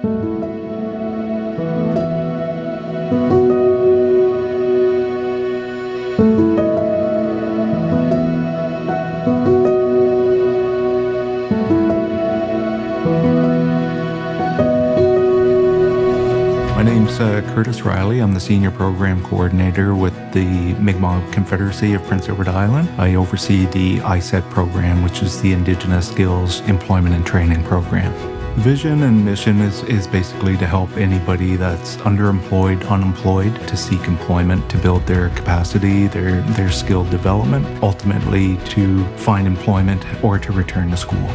My name's Curtis Riley. I'm the Senior Program Coordinator with the Mi'kmaq Confederacy of Prince Edward Island. I oversee the ISET program, which is the Indigenous Skills Employment and Training Program. The vision and mission is basically to help anybody that's underemployed, unemployed, to seek employment, to build their capacity, their skill development, ultimately to find employment or to return to school.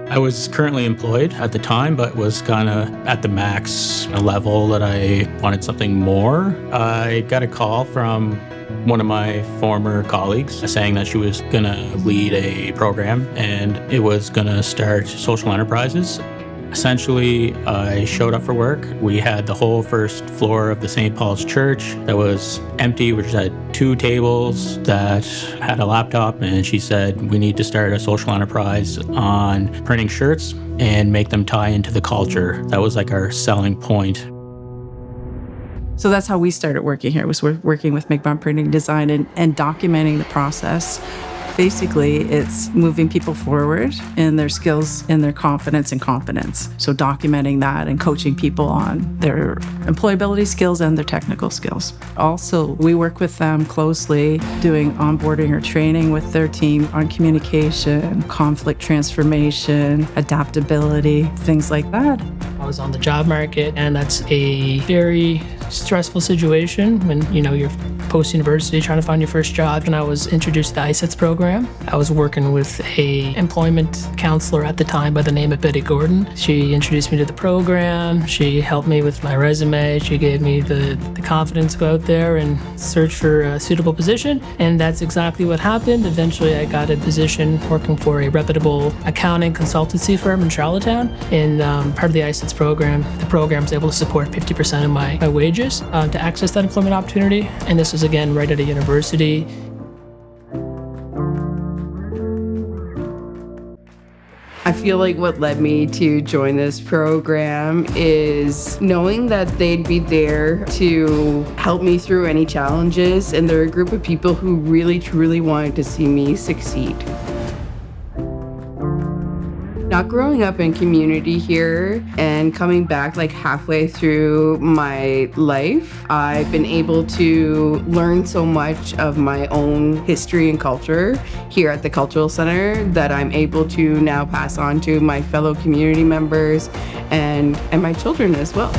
I was currently employed at the time, but was kind of at the max level that I wanted something more. I got a call from one of my former colleagues saying that she was going to lead a program and it was going to start social enterprises. Essentially, I showed up for work. We had the whole first floor of the St. Paul's Church that was empty, which had 2 tables that had a laptop, and she said, we need to start a social enterprise on printing shirts and make them tie into the culture. That was like our selling point. So that's how we started working here, was working with Mi'kmaq Printing Design and documenting the process. Basically, it's moving people forward in their skills, in their confidence and competence. So documenting that and coaching people on their employability skills and their technical skills. Also, we work with them closely, doing onboarding or training with their team on communication, conflict transformation, adaptability, things like that. I was on the job market, and that's a very stressful situation when, you're post-university trying to find your first job. And I was introduced to the ISET program. I was working with a employment counselor at the time by the name of Betty Gordon. She introduced me to the program. She helped me with my resume. She gave me the confidence to go out there and search for a suitable position. And that's exactly what happened. Eventually, I got a position working for a reputable accounting consultancy firm in Charlottetown. And part of the ISET program, the program was able to support 50% of my wages to access that employment opportunity. And this was, again, right at a university. I feel like what led me to join this program is knowing that they'd be there to help me through any challenges, and they're a group of people who really, truly wanted to see me succeed. Not growing up in community here and coming back like halfway through my life, I've been able to learn so much of my own history and culture here at the Cultural Center that I'm able to now pass on to my fellow community members and my children as well.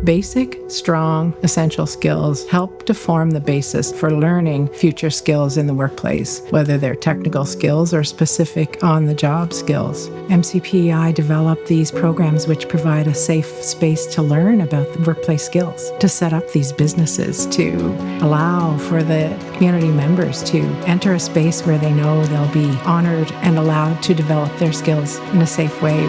Basic, strong, essential skills help to form the basis for learning future skills in the workplace, whether they're technical skills or specific on-the-job skills. MCPEI developed these programs which provide a safe space to learn about the workplace skills, to set up these businesses, to allow for the community members to enter a space where they know they'll be honored and allowed to develop their skills in a safe way.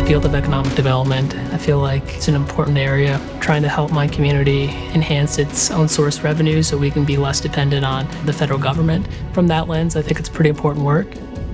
Field of economic development. I feel like it's an important area, trying to help my community enhance its own source revenue so we can be less dependent on the federal government. From that lens, I think it's pretty important work.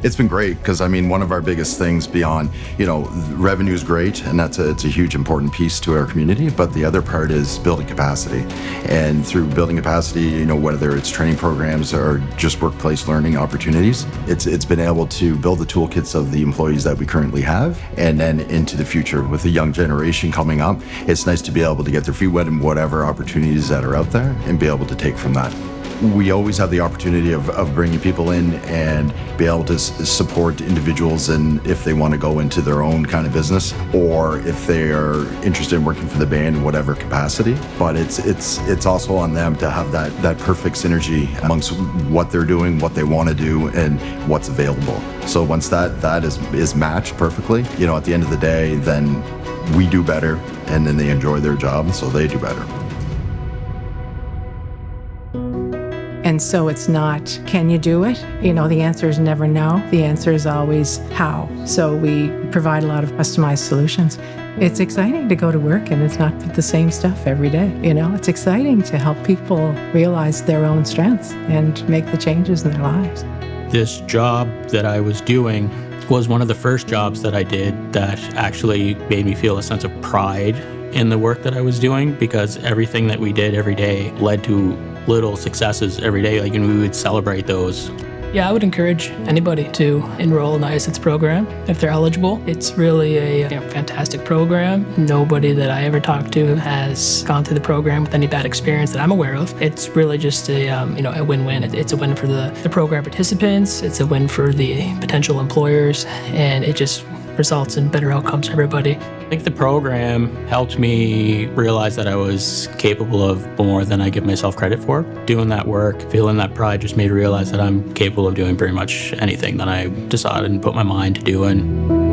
It's been great because, one of our biggest things beyond, revenue is great, and it's a huge important piece to our community, but the other part is building capacity. And through building capacity, whether it's training programs or just workplace learning opportunities, it's been able to build the toolkits of the employees that we currently have, and then into the future with the young generation coming up, it's nice to be able to get their feet wet in whatever opportunities that are out there and be able to take from that. We always have the opportunity of bringing people in and be able to support individuals, and if they want to go into their own kind of business, or if they are interested in working for the band in whatever capacity. But it's also on them to have that perfect synergy amongst what they're doing, what they want to do, and what's available. So once that is matched perfectly, at the end of the day, then we do better, and then they enjoy their job, so they do better. And And so it's not, can you do it? You know, the answer is never no. The answer is always how. So we provide a lot of customized solutions. It's exciting to go to work and it's not the same stuff every day. You know, it's exciting to help people realize their own strengths and make the changes in their lives. This job that I was doing was one of the first jobs that I did that actually made me feel a sense of pride in the work that I was doing, because everything that we did every day led to little successes every day, and we would celebrate those. Yeah, I would encourage anybody to enroll in the ISET's program if they're eligible. It's really a fantastic program. Nobody that I ever talked to has gone through the program with any bad experience that I'm aware of. It's really just a win-win. It's a win for the program participants. It's a win for the potential employers, and it just results in better outcomes for everybody. I think the program helped me realize that I was capable of more than I give myself credit for. Doing that work, feeling that pride just made me realize that I'm capable of doing pretty much anything that I decided and put my mind to doing.